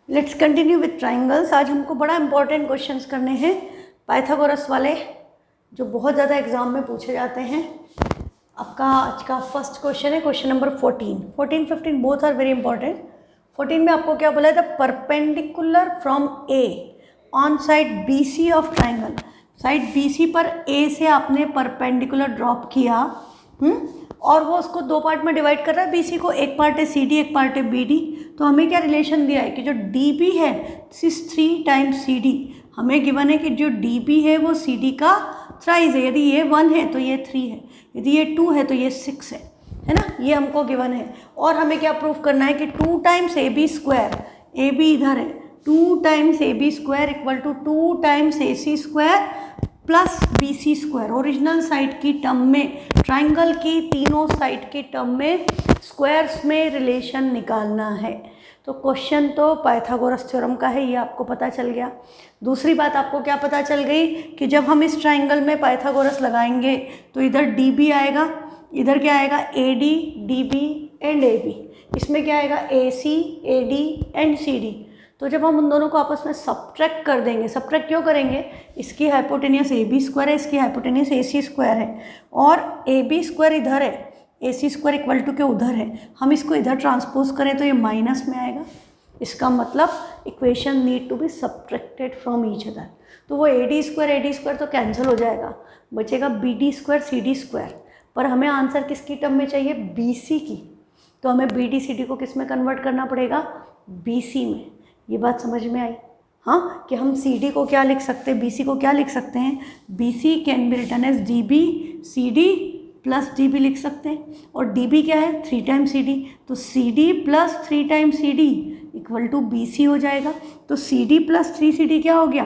Let's continue with triangles. आज हमको बड़ा इंपॉर्टेंट क्वेश्चंस करने हैं पाइथागोरस वाले, जो बहुत ज़्यादा एग्जाम में पूछे जाते हैं। आपका आज का फर्स्ट क्वेश्चन है question number 14, 15 both are very important. 14 में आपको क्या बोला है? The perpendicular from A on side B C of triangle. Side B C पर ए से आपने परपेंडिकुलर ड्रॉप किया और वो उसको दो पार्ट में डिवाइड कर रहा है। बीसी को एक पार्ट है CD, एक पार्ट है BD। तो हमें क्या रिलेशन दिया है कि जो DB है दिस इज 3 टाइम्स CD। हमें गिवन है कि जो DB है वो CD का थ्राइज है। यदि ये 1 है तो ये 3 है, यदि ये 2 है तो ये 6 है ना। ये हमको गिवन है। और हमें क्या प्रूफ करना है कि 2 टाइम्स AB स्क्वायर, AB इधर है, 2 times AB square equal to 2 times AC square plus BC square. Original side की टर्म में, ट्राइंगल की तीनों साइड की टर्म में स्क्वायर्स में रिलेशन निकालना है। तो क्वेश्चन तो पाइथागोरस थ्योरम का है, ये आपको पता चल गया। दूसरी बात आपको क्या पता चल गई कि जब हम इस ट्राइंगल में पाइथागोरस लगाएंगे तो इधर DB आएगा, इधर क्या आएगा? AD, DB and AB। इसमें क्या आएगा? AC, AD and CD। तो जब हम उन दोनों को आपस में सब्ट्रैक्ट कर देंगे, सब्ट्रैक्ट क्यों करेंगे? इसकी हाइपोटेनियस AB स्क्वायर है, इसकी हाइपोटेनियस AC स्क्वायर है, और AB स्क्वायर इधर है, AC स्क्वायर इक्वल टू के उधर है। हम इसको इधर ट्रांसपोज करें तो ये माइनस में आएगा। इसका मतलब equation need to be subtracted from each other. तो वो AD स्क्वायर तो कैंसिल हो जाएगा, बचेगा BD स्क्वायर CD स्क्वायर। पर हमें आंसर किसकी टर्म में चाहिए? BC की। तो हमें BD CD को किस में कन्वर्ट करना पड़ेगा? BC में। ये बात समझ में आई? हाँ, कि हम CD को क्या लिख सकते हैं, BC को क्या लिख सकते हैं? BC can be written as DB CD plus DB लिख सकते हैं। और DB क्या है? 3 टाइम्स CD। तो CD plus 3 times CD equal to BC हो जाएगा। तो CD प्लस 3CD क्या हो गया?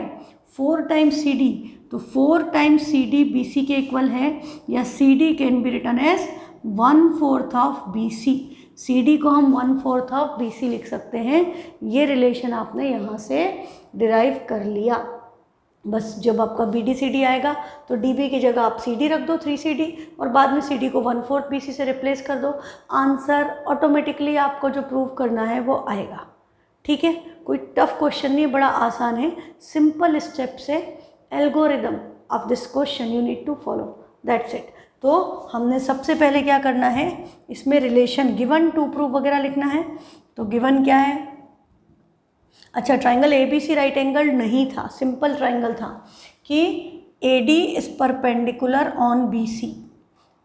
4 टाइम्स CD। तो 4 टाइम्स CD BC के इक्वल है, या CD can be written as 1/4 of BC। CD को हम 1/4 ऑफ BC लिख सकते हैं। ये रिलेशन आपने यहाँ से डिराइव कर लिया। बस जब आपका BD CD आएगा तो DB की जगह आप CD रख दो 3CD, और बाद में CD को 1/4 BC से रिप्लेस कर दो। आंसर ऑटोमेटिकली आपको जो प्रूव करना है वो आएगा। ठीक है, कोई टफ क्वेश्चन नहीं, बड़ा आसान है। सिंपल स्टेप से algorithm of this question you need to follow, that's it. तो हमने सबसे पहले क्या करना है, इसमें रिलेशन गिवन टू प्रूफ वगैरह लिखना है। तो गिवन क्या है? अच्छा, ट्राइंगल ABC राइट एंगल नहीं था, सिंपल ट्राइंगल था कि AD is perpendicular on BC।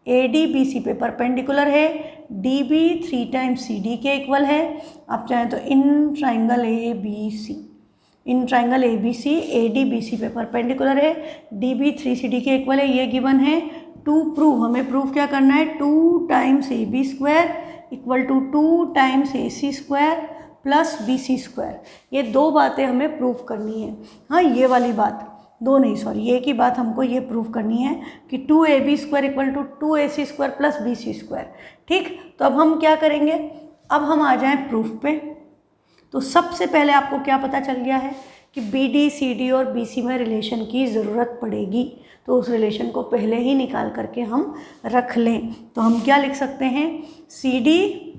AD BC पे परपेंडिकुलर है, DB 3 टाइम्स CD के इक्वल है। आप चाहें तो इन ट्राइंगल ABC AD BC पे परपेंडिकुलर है, DB 3CD के इक्वल है, ये गिवन है। टू प्रूव, हमें प्रूव क्या करना है? 2 times AB square equal to 2 times AC square plus BC square. ये दो बातें हमें प्रूव करनी है। हाँ, ये वाली बात, दो नहीं सॉरी, ये की बात हमको ये प्रूव करनी है कि 2AB square equal to 2AC square plus BC square. ठीक, तो अब हम क्या करेंगे? अब हम आ जाएं प्रूफ पे। तो सबसे पहले आपको क्या पता चल गया है कि BD CD और BC में रिलेशन की ज़रूरत पड़ेगी। तो उस रिलेशन को पहले ही निकाल करके हम रख लें। तो हम क्या लिख सकते हैं? CD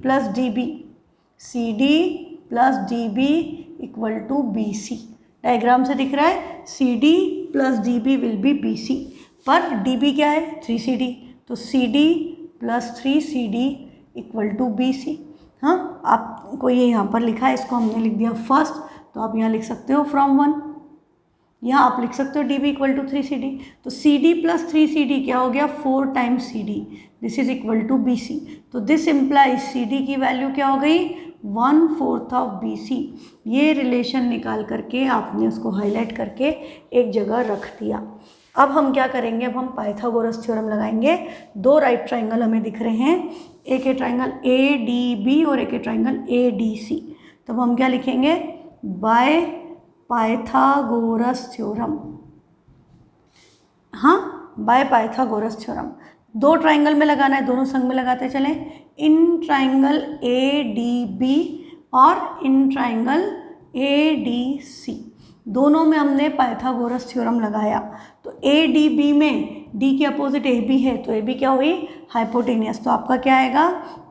plus DB equal to BC। Diagram से दिख रहा है CD plus DB will be BC, पर DB क्या है? 3CD। तो CD plus 3CD equal to BC। हाँ, आपको ये यहाँ पर लिखा है, इसको हमने लिख दिया फर्स्ट, तो आप यहाँ लिख सकते हो फ्रॉम 1। यहाँ आप लिख सकते हो DB इक्वल टू 3CD। तो CD प्लस 3CD क्या हो गया? 4 times CD, this is equal to BC। तो दिस इम्प्लाइज CD की वैल्यू क्या हो गई? 1/4 ऑफ BC। ये रिलेशन निकाल करके आपने उसको हाईलाइट करके एक जगह रख दिया। अब हम क्या करेंगे? अब हम पाइथागोरस थ्योरम लगाएंगे। दो राइट ट्राइंगल हमें दिख रहे हैं, एक है ट्राइंगल ADB और एक है ट्राइंगल ADC। तब हम क्या लिखेंगे? By Pythagoras theorem. हाँ, बाय पाइथागोरस थ्योरम। दो ट्राइंगल में लगाना है, दोनों संग में लगाते चलें। इन ट्राइंगल ADB और इन ट्राइंगल ADC, दोनों में हमने पाइथागोरस थ्योरम लगाया। तो ADB में D के अपोजिट AB है, तो AB क्या हुई? हाइपोटेनियस। तो आपका क्या आएगा?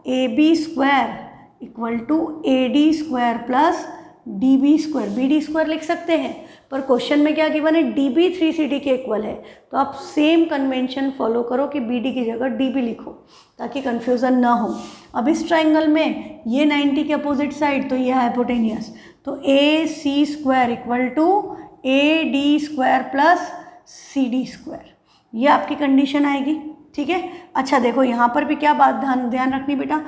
AB square equal to AD square plus D B square, B D square लिख सकते हैं, पर क्वेश्चन में क्या गिवन है, डी बी 3CD के इक्वल है। तो आप सेम कन्वेंशन फॉलो करो कि बी डी की जगह डी बी लिखो ताकि कन्फ्यूज़न ना हो। अब इस ट्राइंगल में ये 90 के अपोजिट साइड, तो ये हाइपोटेनियस, तो A C square equal to A D square plus C D square, ये आपकी कंडीशन आएगी। ठीक है, अच्छा देखो यहाँ पर भी क्या बात ध्यान रखनी बेटा,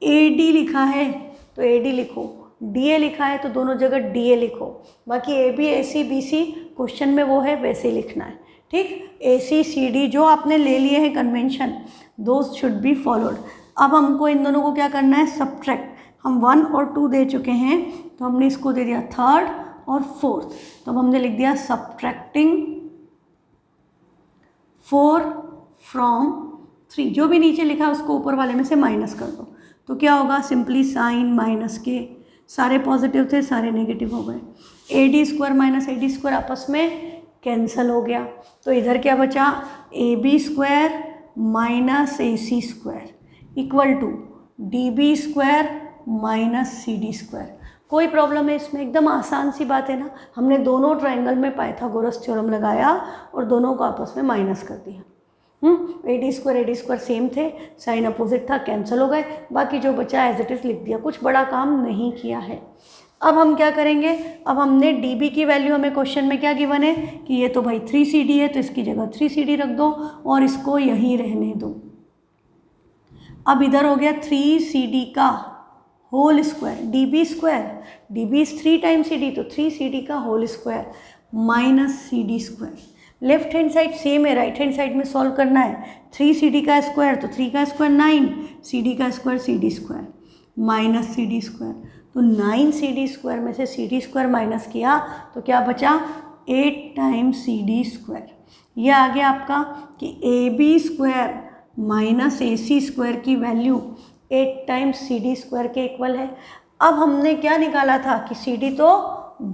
ए डी लिखा है तो ए डी लिखो, डी ए लिखा है तो दोनों जगह डी ए लिखो, बाकी A B A C B C question में वो है वैसे ही लिखना है। ठीक, ए सी सी डी जो आपने ले लिए हैं convention, those should be followed. अब हमको इन दोनों को क्या करना है, सब्ट्रैक्ट। हम 1 और 2 दे चुके हैं, तो हमने इसको दे दिया 3rd और 4th, तो अब हमने लिख दिया सब्ट्रैक्टिंग 4 फ्रॉम 3, जो भी नीचे लिखा है उसको ऊपर वाले में से माइनस कर दो, तो क्या होगा, सिंपली साइन माइनस के, सारे पॉजिटिव थे सारे नेगेटिव हो गए, A D square minus A D square आपस में कैंसिल हो गया, तो इधर क्या बचा, A B square minus A C square equal to D B square minus C D square. कोई प्रॉब्लम है इसमें, एकदम आसान सी बात है ना, हमने दोनों ट्राइंगल में पाइथागोरस थ्योरम लगाया और दोनों को आपस में माइनस कर दिया। ए डी स्क्वायर सेम थे, साइन अपोजिट था, कैंसिल हो गए, बाकी जो बचा एज इट इज़ लिख दिया, कुछ बड़ा काम नहीं किया है। अब हम क्या करेंगे, अब हमने डी बी की वैल्यू, हमें क्वेश्चन में क्या गिवन है कि ये तो भाई 3CD है, तो इसकी जगह 3CD रख दो और इसको यहीं रहने दो। अब इधर हो गया 3CD का whole square, D B square, D B is 3 times CD, तो 3CD का whole square minus C D square. Left hand side same है, राइट हैंड साइड में सॉल्व करना है। 3CD का स्क्वायर तो 3 का स्क्वायर 9, CD का square CD square minus CD square, तो 9CD स्क्वायर में से CD स्क्वायर माइनस किया तो क्या बचा, 8 टाइम्स CD स्क्वायर। यह आ गया आपका कि AB square minus AC square की वैल्यू 8 टाइम्स CD स्क्वायर के इक्वल है। अब हमने क्या निकाला था कि CD तो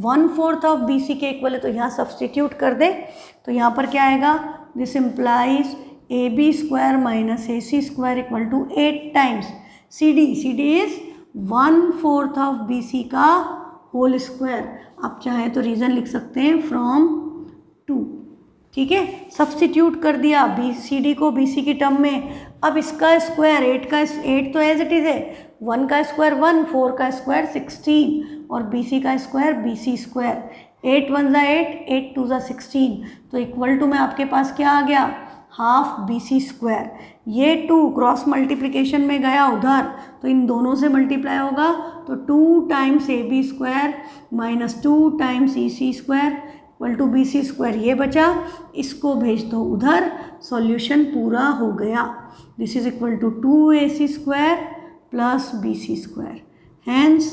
1/4 ऑफ BC के इक्वल है, तो यहाँ सब्सटीट्यूट कर दे, तो यहाँ पर क्या आएगा, this implies AB square minus AC square equal to 8 times CD, CD is 1/4 of BC का होल स्क्वायर। आप चाहे तो रीज़न लिख सकते हैं फ्रॉम 2। ठीक है, सब्सटीट्यूट कर दिया CD को BC की टर्म में। अब इसका स्क्वायर 8 तो एज इट इज़ है, 1 का स्क्वायर 1, 4 का स्क्वायर 16 और BC का स्क्वायर BC स्क्वायर, 8 1 ज़ा 8, 8 2 ज़ा 16, तो इक्वल टू में आपके पास क्या आ गया, हाफ BC स्क्वायर। ये 2 क्रॉस मल्टीप्लिकेशन में गया उधर, तो इन दोनों से मल्टीप्लाई होगा, तो 2 times AB square minus 2 times EC square equal to BC square, ये बचा, इसको भेज दो उधर, सॉल्यूशन पूरा हो गया। This is equal to 2AC square plus BC square, hence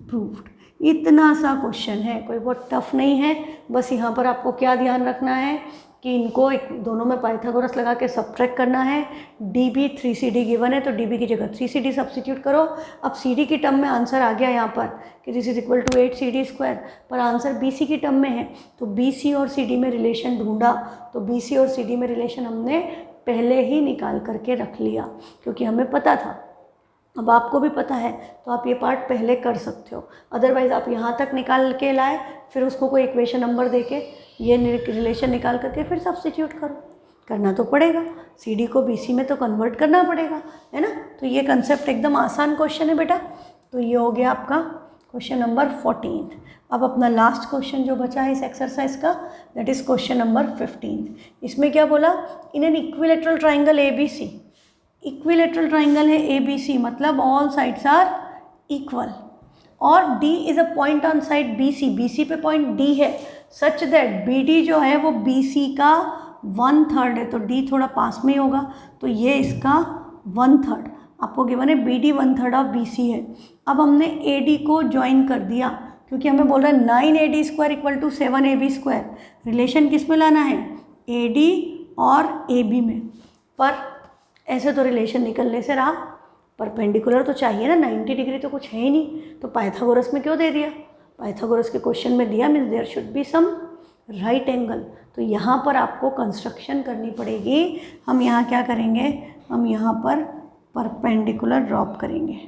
proved. इतना सा क्वेश्चन है, कोई बहुत टफ नहीं है। बस यहाँ पर आपको क्या ध्यान रखना है कि इनको दोनों में पाइथागोरस लगा के सब्ट्रैक्ट करना है। DB 3CD गिवन है तो DB की जगह 3CD सब्स्टिट्यूट करो। अब CD की टर्म में आंसर आ गया यहाँ पर कि this is equal to 8CD square, पर आंसर BC की टर्म में है, तो BC और CD में रिलेशन ढूंढा, तो BC और CD में रिलेशन हमने पहले ही निकाल करके रख लिया क्योंकि हमें पता था। अब आपको भी पता है तो आप ये पार्ट पहले कर सकते हो, अदरवाइज़ आप यहाँ तक निकाल के लाए फिर उसको कोई इक्वेशन नंबर दे के ये रिलेशन निकाल करके फिर सब्स्टिट्यूट करो, करना तो पड़ेगा। CD को BC में तो कन्वर्ट करना पड़ेगा, है ना। तो ये कंसेप्ट एकदम आसान क्वेश्चन है बेटा। तो ये हो गया आपका क्वेश्चन नंबर 14। अब अपना लास्ट क्वेश्चन जो बचा है इस एक्सरसाइज का, दैट इज़ क्वेश्चन नंबर 15। इसमें क्या बोला, in an equilateral triangle ABC, equilateral triangle है ABC, मतलब ऑल साइड्स आर इक्वल, और D is a point on side BC, BC पे पॉइंट D है, सच दैट BD जो है वो BC का 1/3 है, तो D थोड़ा पास में ही होगा, तो ये इसका 1/3 आपको गिवन है। BD 1/3 ऑफ BC है। अब हमने AD को ज्वाइन कर दिया क्योंकि हमें बोल रहा है 9AD square equal to 7AB square. Relation किस में लाना है, AD और AB में, पर ऐसे तो रिलेशन निकलने से रहा, परपेंडिकुलर तो चाहिए ना, 90 डिग्री तो कुछ है ही नहीं, तो पाइथागोरस में क्यों दे दिया, पाइथागोरस के क्वेश्चन में दिया means there should be some right angle. तो यहाँ पर आपको कंस्ट्रक्शन करनी पड़ेगी। हम यहाँ क्या करेंगे, हम यहाँ पर परपेंडिकुलर ड्रॉप करेंगे,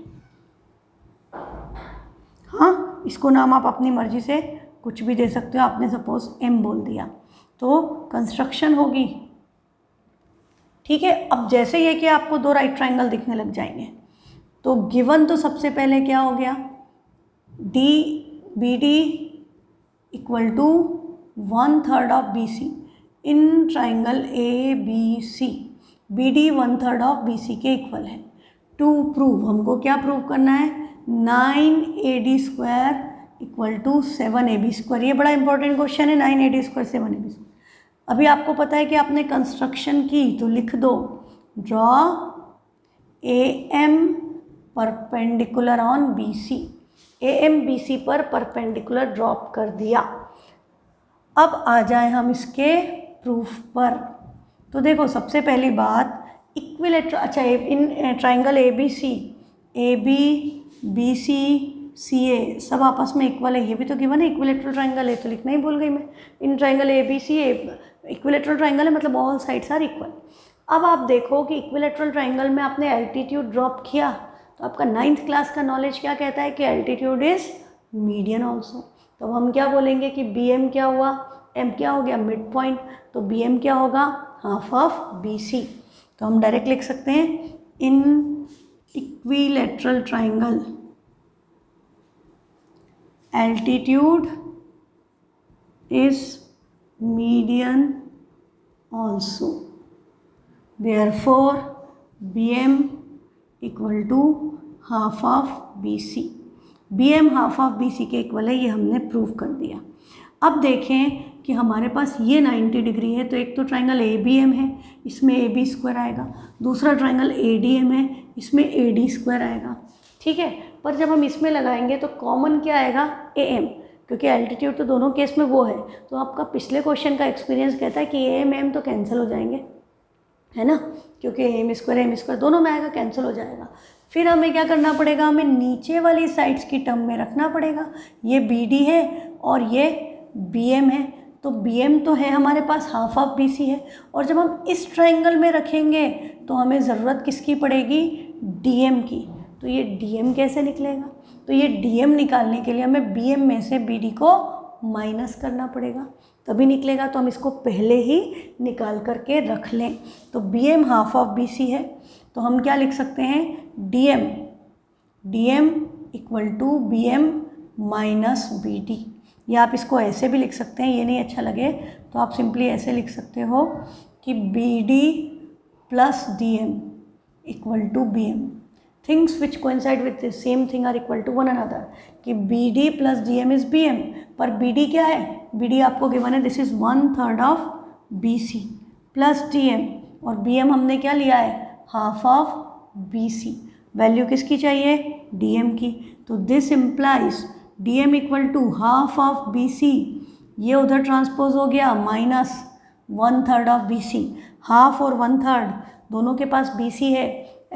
हाँ, इसको नाम आप अपनी मर्जी से कुछ भी दे सकते हो, आपने सपोज M बोल दिया तो कंस्ट्रक्शन होगी। ठीक है, अब जैसे ये कि आपको दो राइट ट्राइंगल दिखने लग जाएंगे तो गिवन तो सबसे पहले क्या हो गया, BD equal to 1/3 of BC in triangle ABC। BD 1/3 of BC के इक्वल है। टू प्रूव, हमको क्या प्रूव करना है, 9AD² इक्वल टू 7AB²। ये बड़ा इंपॉर्टेंट क्वेश्चन है, 9AD² 7AB²। अभी आपको पता है कि आपने कंस्ट्रक्शन की तो लिख दो, draw AM perpendicular on BC। AM BC पर परपेंडिकुलर ड्रॉप कर दिया। अब आ जाए हम इसके प्रूफ पर। तो देखो सबसे पहली बात, इक्विलेटरल, अच्छा in triangle AB BC CA सब आपस में इक्वल है, ये भी तो गिवन है, इक्विलेटरल ट्राइंगल है तो लिखना ही भूल गई मैं। इन ट्राइंगल ABC इक्विलेटरल ट्राइंगल है, मतलब ऑल साइड्स आर इक्वल। अब आप देखो कि इक्विलेटरल ट्राइंगल में आपने एल्टीट्यूड ड्रॉप किया तो आपका 9th क्लास का नॉलेज क्या कहता है कि एल्टीट्यूड इज मीडियन ऑल्सो। तो हम क्या बोलेंगे कि BM क्या हुआ, M क्या हो गया, मिड पॉइंट, तो BM क्या होगा, हाफ ऑफ BC। तो हम डायरेक्ट लिख सकते हैं in equilateral triangle altitude is median also, therefore BM equal to half of BC। BM half of BC के इक्वल है, ये हमने प्रूव कर दिया। अब देखें कि हमारे पास ये 90 डिग्री है तो एक तो ट्राइंगल ABM है, इसमें AB² आएगा, दूसरा ट्राइंगल ADM है, इसमें AD² आएगा। ठीक है, पर जब हम इसमें लगाएंगे तो कॉमन क्या आएगा, AM, क्योंकि एल्टीट्यूड तो दोनों केस में वो है। तो आपका पिछले क्वेश्चन का एक्सपीरियंस कहता है कि AM M तो कैंसिल हो जाएंगे, है ना, क्योंकि AM² दोनों में आएगा, कैंसिल हो जाएगा। फिर हमें क्या करना पड़ेगा, हमें नीचे वाली साइड्स की टर्म में रखना पड़ेगा। ये BD है और ये BM है, तो BM तो है हमारे पास, हाफ ऑफ BC है, और जब हम इस ट्राइंगल में रखेंगे तो हमें ज़रूरत किसकी पड़ेगी, DM की। तो ये DM कैसे निकलेगा, तो ये DM निकालने के लिए हमें BM में से BD को माइनस करना पड़ेगा, तभी निकलेगा। तो हम इसको पहले ही निकाल करके रख लें। तो BM हाफ ऑफ BC है, तो हम क्या लिख सकते हैं, DM equal to BM minus BD। या आप इसको ऐसे भी लिख सकते हैं, ये नहीं अच्छा लगे तो आप सिंपली ऐसे लिख सकते हो कि BD plus DM equal to BM। Things which coincide with the same thing are equal to one another, कि BD plus DM is BM, पर BD क्या है, BD आपको गिवन है, this is 1/3 of BC plus DM, और BM हमने क्या लिया है, हाफ ऑफ BC। वैल्यू किसकी चाहिए, DM की। तो this implies DM equal to half of BC, ये उधर ट्रांसपोज हो गया, माइनस 1/3 ऑफ BC। हाफ और 1/3 दोनों के पास BC है,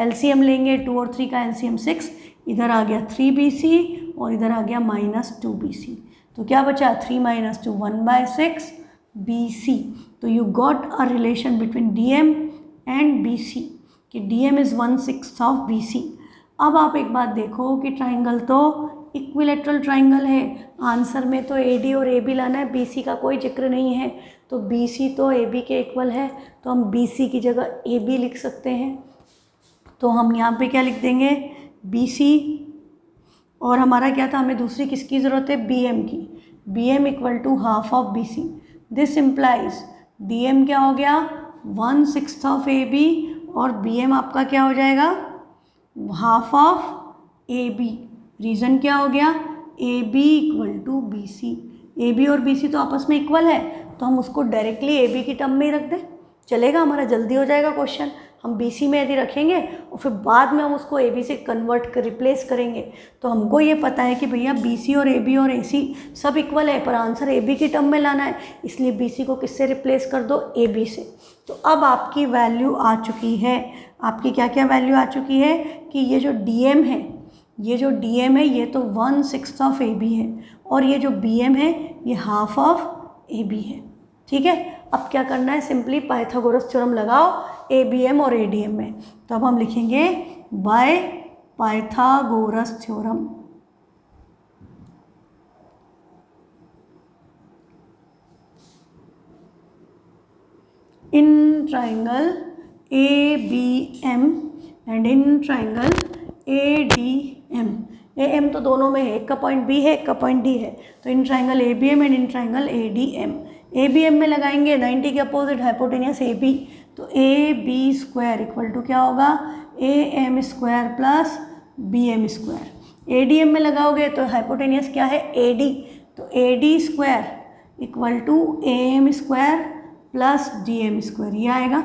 LCM लेंगे, 2 और 3 का LCM 6, इधर आ गया 3BC और इधर आ गया -2BC। तो क्या बचा, 3 - 2 1/6 BC। तो you got a relation between DM and BC कि DM इज़ 1/6 ऑफ BC। अब आप एक बात देखो कि ट्राइंगल तो इक्विलेटरल ट्राइंगल है, आंसर में तो AD और AB लाना है, BC का कोई जिक्र नहीं है, तो BC तो AB के इक्वल है, तो हम BC की जगह AB लिख सकते हैं। तो हम यहाँ पे क्या लिख देंगे, BC, और हमारा क्या था, हमें दूसरी किसकी ज़रूरत है, BM की। BM equal to half of BC। This implies DM क्या हो गया, 1/6 ऑफ AB, और BM आपका क्या हो जाएगा, हाफ ऑफ AB। रीज़न क्या हो गया, AB equal to BC। AB और BC तो आपस में इक्वल है, तो हम उसको डायरेक्टली AB की टर्म में ही रख दें, चलेगा, हमारा जल्दी हो जाएगा क्वेश्चन। हम BC में यदि रखेंगे और फिर बाद में हम उसको AB से कन्वर्ट कर रिप्लेस करेंगे, तो हमको ये पता है कि भैया BC और AB और AC सब इक्वल है, पर आंसर AB की टर्म में लाना है, इसलिए BC को किससे रिप्लेस कर दो, AB से। तो अब आपकी वैल्यू आ चुकी है, आपकी क्या क्या वैल्यू आ चुकी है कि ये जो DM है, ये तो 1/6 ऑफ AB है, और ये जो BM है ये हाफ ऑफ AB है। ठीक है, अब क्या करना है, सिंपली पाइथागोरस थ्योरम लगाओ ABM और ADM में। तो अब हम लिखेंगे by Pythagoras theorem. triangle ABM and in triangle ADM. AM तो दोनों में है, एक का पॉइंट B है, एक का पॉइंट D है, तो in triangle ABM and in triangle ADM. ABM में लगाएंगे 90 के अपोजिट हाइपोटेनियस AB, तो AB स्क्वायर इक्वल टू क्या होगा, AM square plus BM square. ADM में लगाओगे तो हाइपोटेनियस क्या है, AD, तो AD square equal to AM square plus DM square, ये आएगा.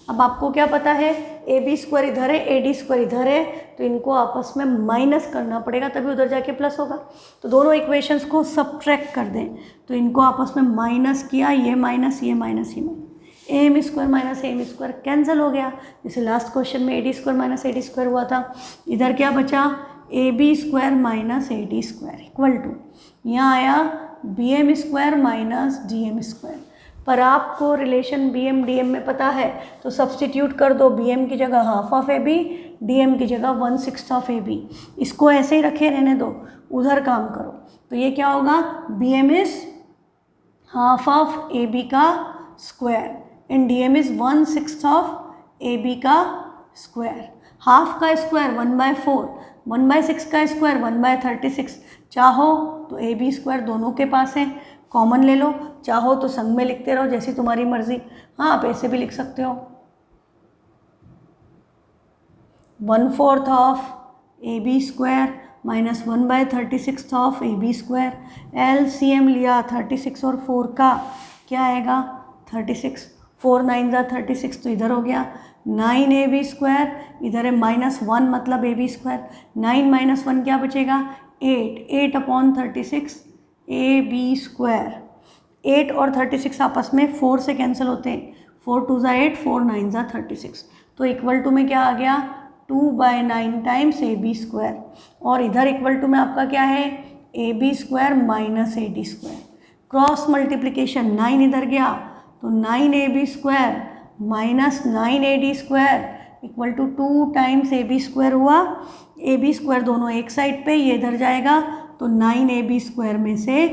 अब आपको क्या पता है, AB स्क्वायर इधर है, AD स्क्वायर इधर है, तो इनको आपस में माइनस करना पड़ेगा तभी उधर जाके प्लस होगा. तो दोनों इक्वेशंस को सब्ट्रैक्ट कर दें, तो इनको आपस में माइनस किया, ये माइनस ये माइनस ये minus, AM square minus AM square cancel हो गया. जैसे लास्ट क्वेश्चन में AD square minus AD square हुआ था, इधर क्या बचा, AB square minus AD square equal to यहाँ आया BM square minus DM square. पर आपको रिलेशन BM DM में पता है तो सब्सटीट्यूट कर दो, BM की जगह हाफ ऑफ AB, DM की जगह 1/6 ऑफ AB. इसको ऐसे ही रखे रहने दो, उधर काम करो. तो ये क्या होगा, BM is half of AB का square and DM is 1/6 of AB का स्क्वायर. हाफ का स्क्वायर 1/4, 1/6 का स्क्वायर 1/36. चाहो तो AB स्क्वायर दोनों के पास है, कॉमन ले लो, चाहो तो संग में लिखते रहो, जैसी तुम्हारी मर्जी. हाँ, आप ऐसे भी लिख सकते हो, 1/4 of AB square minus 1/36 of AB square. LCM लिया 36 और 4 का, क्या आएगा 36, 4 9 ज़ा 36, तो इधर हो गया 9AB स्क्वायर, इधर है -1 मतलब AB स्क्वायर. 9 - 1 क्या बचेगा, 8, 8/36 AB स्क्वायर. 8 और 36 आपस में 4 से कैंसिल होते हैं, 4 2 ज़ा 8, 4 9 ज़ा 36, तो इक्वल टू में क्या आ गया, 2/9 टाइम्स AB स्क्वायर. और इधर इक्वल टू में आपका क्या है, AB square minus AD square. Cross multiplication 9 इधर गया तो 9AB square minus 9AD square equal to 2 times AB square हुआ. AB स्क्वायर दोनों एक साइड पे, ये इधर जाएगा तो 9AB स्क्वायर में से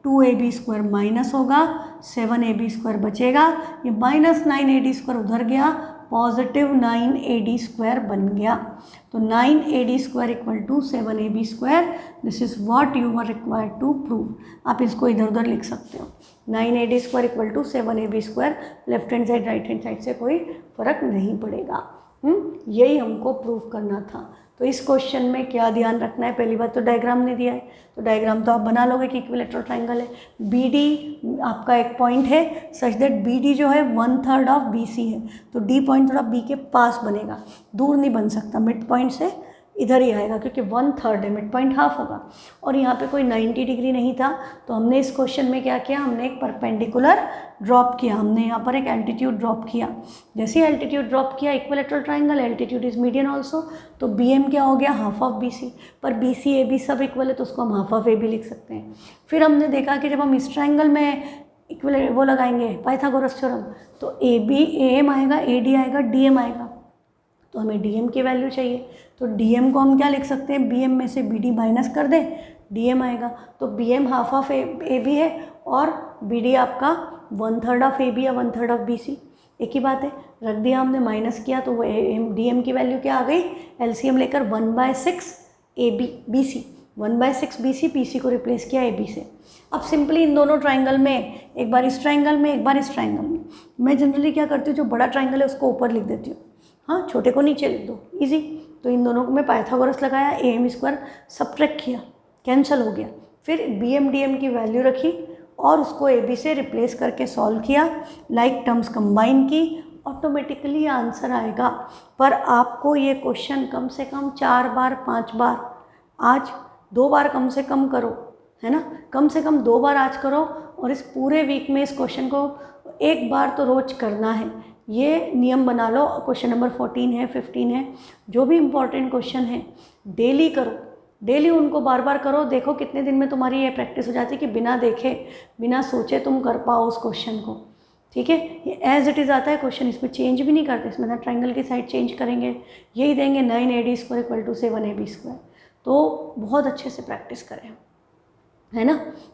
2AB स्क्वायर माइनस होगा, 7AB स्क्वायर बचेगा. ये माइनस 9AD स्क्वायर उधर गया, पॉजिटिव 9AD स्क्वायर बन गया. तो 9AD square equal to 7AB square. This is what you are required to prove. आप इसको इधर उधर लिख सकते हो, 9AD square equal to 7AB square. Left hand side right hand side से कोई फ़र्क नहीं पड़ेगा. यही हमको प्रूव करना था. तो इस क्वेश्चन में क्या ध्यान रखना है, पहली बात तो डायग्राम नहीं दिया है, तो डायग्राम तो आप बना लोगे कि इक्विलैटरल ट्राइंगल है. BD आपका एक पॉइंट है सच दैट BD जो है 1/3 ऑफ BC है, तो D पॉइंट थोड़ा B के पास बनेगा, दूर नहीं बन सकता, मिड पॉइंट से इधर ही आएगा क्योंकि 1/3 है, मिड पॉइंट हाफ होगा. और यहाँ पे कोई 90 डिग्री नहीं था, तो हमने इस क्वेश्चन में क्या किया, हमने एक परपेंडिकुलर ड्रॉप किया, हमने यहाँ पर एक एल्टीट्यूड ड्रॉप किया. जैसे ही एल्टीट्यूड ड्रॉप किया, equilateral triangle altitude is median also, तो BM क्या हो गया, हाफ ऑफ BC. पर BC AB सब इक्वल है तो उसको हम हाफ ऑफ AB लिख सकते हैं. फिर हमने देखा कि जब हम इस ट्राइंगल में इक्वल वो लगाएंगे पाइथागोरस थ्योरम, तो AM आएगा, AD आएगा, DM आएगा, तो हमें DM की वैल्यू चाहिए. तो DM को हम क्या लिख सकते हैं, BM में से BD माइनस कर दें, DM आएगा. तो BM हाफ ऑफ AB है और BD आपका 1/3 ऑफ AB या 1/3 ऑफ BC, एक ही बात है. रख दिया हमने, माइनस किया, तो वो DM की वैल्यू क्या आ गई, LCM लेकर 1/6 BC, 1/6 BC को रिप्लेस किया AB से. अब सिंपली इन दोनों ट्राइंगल में, एक बार इस ट्राइंगल में एक बार इस ट्राइंगल में, मैं जनरली क्या करती हूँ, जो बड़ा ट्राइंगल है उसको ऊपर लिख देती हूँ, हाँ, छोटे को नीचे लिख दो, इजी. तो इन दोनों को मैं पाइथागोरस लगाया, AM स्क्वायर सब्ट्रैक्ट किया, कैंसिल हो गया. फिर BM DM की वैल्यू रखी और उसको AB से रिप्लेस करके सॉल्व किया, लाइक टर्म्स कंबाइन की, ऑटोमेटिकली आंसर आएगा. पर आपको ये क्वेश्चन कम से कम 4 बार 5 बार, आज 2 बार कम से कम करो, है ना, कम से कम 2 बार आज करो, और इस पूरे वीक में इस क्वेश्चन को 1 बार तो रोज करना है. ये नियम बना लो. क्वेश्चन नंबर 14 है, 15 है, जो भी इम्पोर्टेंट क्वेश्चन है डेली करो, डेली उनको बार बार करो. देखो कितने दिन में तुम्हारी ये प्रैक्टिस हो जाती है कि बिना देखे बिना सोचे तुम कर पाओ उस क्वेश्चन को. ठीक है, ये एज इट इज़ आता है क्वेश्चन, इसमें चेंज भी नहीं करते, इसमें ना ट्राइंगल की साइड चेंज करेंगे, यही देंगे 9AD square equal to 7AB square. तो बहुत अच्छे से प्रैक्टिस करें, है ना,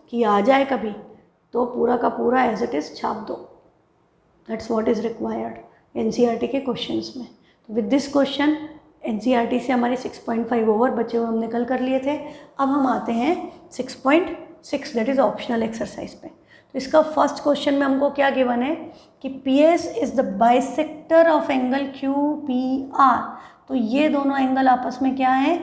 कि आ जाए कभी तो पूरा का पूरा एज इट इज़ छाप दो. That's what is required. NCERT के क्वेश्चंस में। तो विद दिस क्वेश्चन एनसीईआरटी से हमारे 6.5 ओवर बचे हुए हमने कल कर लिए थे। अब हम आते हैं 6.6 दैट इज़ ऑप्शनल एक्सरसाइज पे। तो इसका फर्स्ट क्वेश्चन में हमको क्या गिवन है कि P S is the bisector of angle Q P R. तो ये दोनों एंगल आपस में क्या है,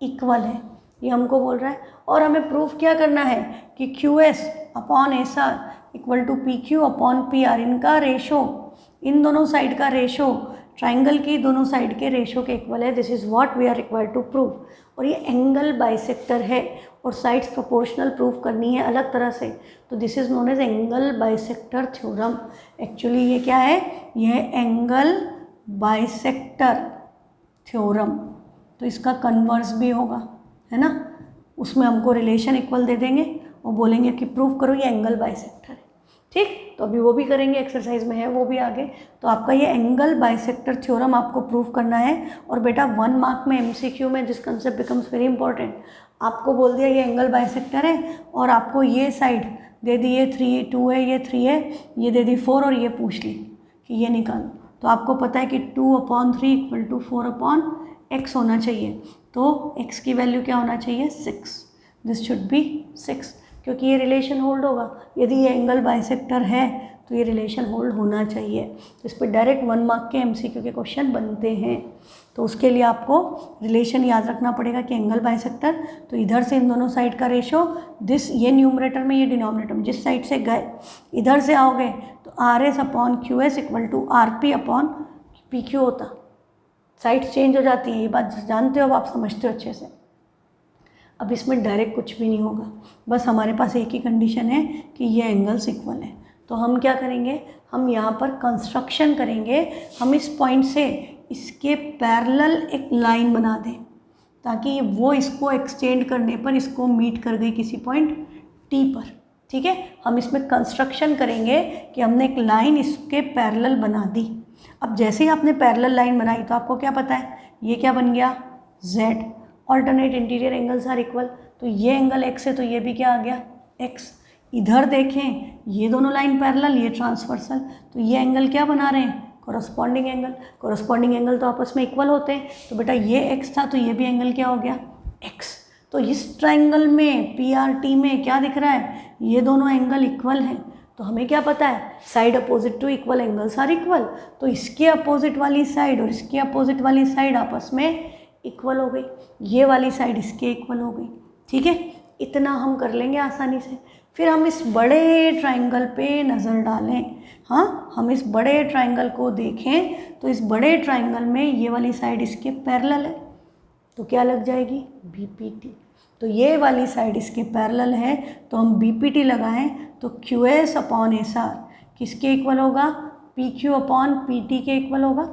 इक्वल है, ये हमको बोल रहा है। और हमें प्रूफ क्या करना है कि Q S upon S R equal to P Q upon P R, इनका रेशो, इन दोनों साइड का रेशो ट्राइंगल की दोनों साइड के रेशो के इक्वल है। This is what we are required to prove. और ये एंगल बाइसेक्टर है और साइड्स प्रोपोर्शनल प्रूव करनी है अलग तरह से, तो this is known as angle bisector theorem. Actually ये क्या है, ये एंगल बाइसेक्टर थ्योरम। तो इसका कन्वर्स भी होगा, है ना, उसमें हमको रिलेशन इक्वल दे देंगे और बोलेंगे कि प्रूव करो ये एंगल बाइसेक्टर है। ठीक, तो अभी वो भी करेंगे, एक्सरसाइज में है वो भी आगे। तो आपका ये एंगल बाइसेक्टर थ्योरम आपको प्रूव करना है। और बेटा 1 मार्क में एमसीक्यू में this concept becomes very important. आपको बोल दिया ये एंगल बाइसेक्टर है और आपको ये साइड दे दी, ये 2 है, ये 3 है, ये दे दी 4 और ये पूछ ली कि ये निकालो। तो आपको पता है कि 2/3 इक्वल टू 4/x होना चाहिए। तो x की वैल्यू क्या होना चाहिए, 6। दिस शुड बी 6, क्योंकि ये रिलेशन होल्ड होगा। यदि ये एंगल बाइसेक्टर है तो ये रिलेशन होल्ड होना चाहिए। तो इस पर डायरेक्ट 1 मार्क के एमसीक्यू के क्वेश्चन बनते हैं। तो उसके लिए आपको रिलेशन याद रखना पड़ेगा कि एंगल बाइसेक्टर, तो इधर से इन दोनों साइड का रेशो, दिस ये न्यूमरेटर में, ये डिनोमिनेटर में, जिस साइड से गए इधर से आओगे तो R S upon Q S equal to R P upon P Q होता। साइड चेंज हो जाती है, ये बात जानते हो, अब आप समझते हो अच्छे से। अब इसमें डायरेक्ट कुछ भी नहीं होगा, बस हमारे पास एक ही कंडीशन है कि ये एंगल्स इक्वल है। तो हम क्या करेंगे, हम यहाँ पर कंस्ट्रक्शन करेंगे। हम इस पॉइंट से इसके पैरेलल एक लाइन बना दें ताकि वो इसको एक्सटेंड करने पर इसको मीट कर गई किसी पॉइंट टी पर। ठीक है, हम इसमें कंस्ट्रक्शन करेंगे कि हमने एक लाइन इसके पैरेलल बना दी। अब जैसे ही आपने पैरेलल लाइन बनाई तो आपको क्या पता है, ये क्या बन गया, z। Alternate interior angles are equal, तो ये एंगल x है तो ये भी क्या आ गया, x। इधर देखें, ये दोनों लाइन पैरेलल, ये ट्रांसवर्सल, तो ये एंगल क्या बना रहे हैं, कॉरस्पॉन्डिंग एंगल। कॉरस्पॉन्डिंग एंगल तो आपस में इक्वल होते हैं, तो बेटा ये x था तो ये भी एंगल क्या हो गया, x। तो इस ट्राइंगल में PRT में क्या दिख रहा है, ये दोनों एंगल इक्वल हैं। तो हमें क्या पता है, side opposite to equal angles are equal. तो इसके अपोजिट वाली साइड और इसके अपोजिट वाली साइड आपस में इक्वल हो गई, ये वाली साइड इसके इक्वल हो गई। ठीक है, इतना हम कर लेंगे आसानी से। फिर हम इस बड़े ट्राइंगल पे नज़र डालें। हाँ, हम इस बड़े ट्राइंगल को देखें तो इस बड़े ट्राइंगल में ये वाली साइड इसके पैरेलल है, तो क्या लग जाएगी, BPT। तो ये वाली साइड इसके पैरेलल है तो हम BPT लगाएं तो QS अपॉन SR किसके इक्वल होगा, PQ अपॉन PT के इक्वल होगा,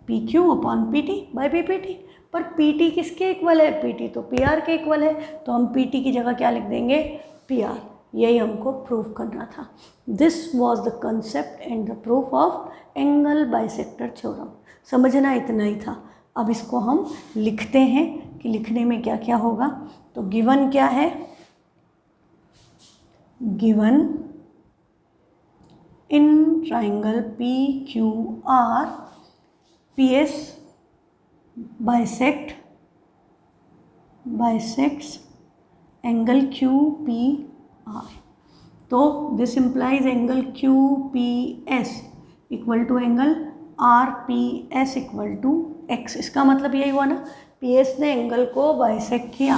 PQ upon PT by BPT। पर PT किसके इक्वल है, PT तो PR के इक्वल है, तो हम PT की जगह क्या लिख देंगे, PR। यही हमको प्रूव करना था। This was the concept and the proof of angle bisector theorem. समझना इतना ही था। अब इसको हम लिखते हैं कि लिखने में क्या क्या होगा। तो गिवन क्या है, given in triangle PQR PS bisects angle QPR। तो this implies angle QPS equal to angle RPS equal to x। इसका मतलब यही हुआ ना, PS ने एंगल को बाइसेक्ट किया,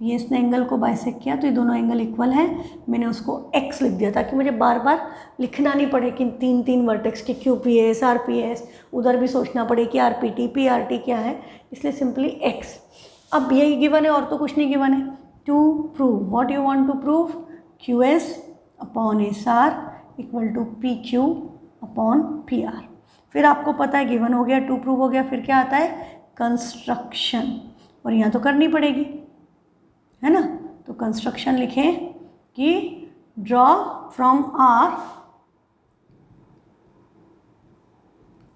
PS ने एंगल को बाइसेक्ट किया तो ये दोनों एंगल इक्वल हैं। मैंने उसको x लिख दिया ताकि मुझे बार बार लिखना नहीं पड़े कि 3 वर्टेक्स की QPS RPS, उधर भी सोचना पड़े कि RPT PRT क्या है, इसलिए सिंपली x। अब यही गिवन है और तो कुछ नहीं गिवन है। To prove what you want to prove, QS upon SR equal to PQ upon PR। फिर आपको पता है गिवन हो गया, टू प्रूव हो गया, फिर क्या आता है, कंस्ट्रक्शन। और यहाँ तो करनी पड़ेगी, है ना। तो कंस्ट्रक्शन लिखें कि draw from R,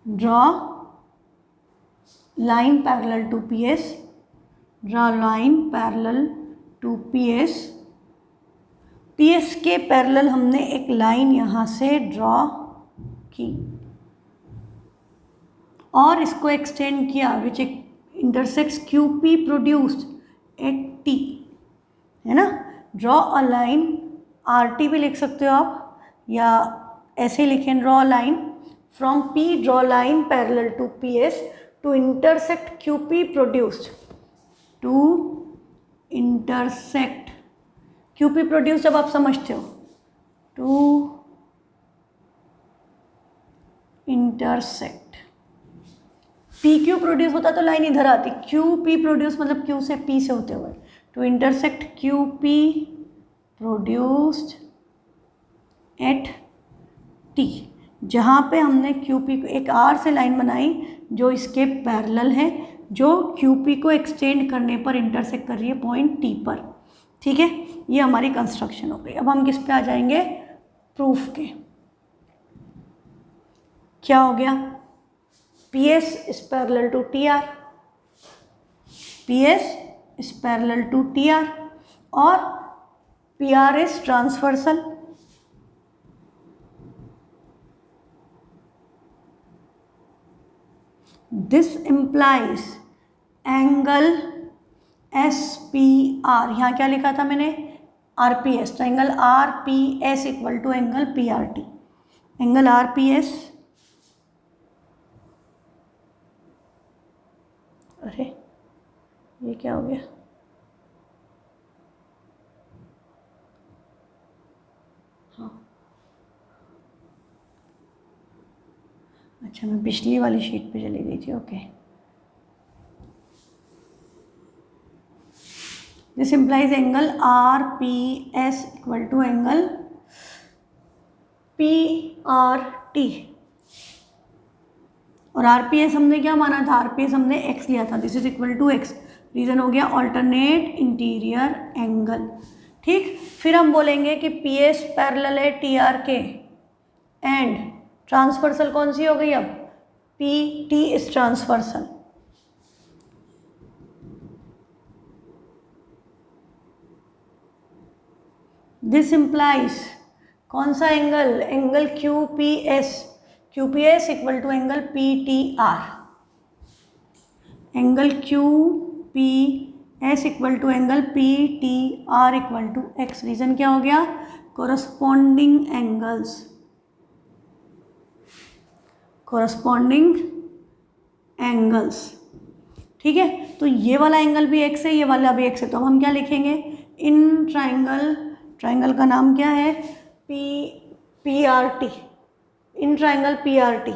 draw line parallel to PS, draw line parallel to PS। PS के पैरेलल हमने एक लाइन यहाँ से ड्रॉ की। और इसको एक्सटेंड किया which intersects Q P produced at T, है ना। Draw a line, R T भी लिख सकते हो आप, या ऐसे ही लिखें, draw line from P, draw line parallel to P S to intersect Q P produced, to intersect Q P produce जब आप समझते हो, to intersect P Q produce होता तो लाइन इधर आती, क्यू पी प्रोड्यूस मतलब क्यू से पी से होते हुए, to intersect Q P produced at T, जहाँ पे हमने क्यू पी को एक आर से लाइन बनाई जो इसके पैरेलल है, जो क्यू पी को एक्सटेंड करने पर इंटरसेक्ट कर रही है पॉइंट टी पर, ठीक है। ये हमारी कंस्ट्रक्शन हो गई। अब हम किस पे आ जाएंगे, प्रूफ के। क्या हो गया, P S is parallel to T R, P S is parallel to T R, और P R is transversal, this implies angle S P R, यहाँ क्या लिखा था मैंने, आर पी एस, तो angle R P S equal to angle P R T, angle R P S, अरे ये क्या हो गया, हाँ अच्छा मैं पिछली वाली शीट पे चली गई थी, okay. This implies angle R P S equal to angle P R T, और आर पी एस हमने क्या माना था, आर पी एस हमने एक्स लिया था, this is equal to x, reason हो गया ऑल्टरनेट इंटीरियर एंगल, ठीक। फिर हम बोलेंगे कि पी एस पैरेलल है टी आर के, एंड ट्रांसवर्सल कौन सी हो गई अब, P T is transversal, this implies कौन सा angle, angle Q P S, Q P S equal to angle P T R, angle Q P S equal to angle P T R equal to x, reason क्या हो गया, corresponding angles, corresponding angles, ठीक है। तो ये वाला angle भी x है, ये वाला भी एक्स है, तो अब हम क्या लिखेंगे, इन ट्राइंगल, ट्राइंगल का नाम क्या है, P R T, in triangle P R T,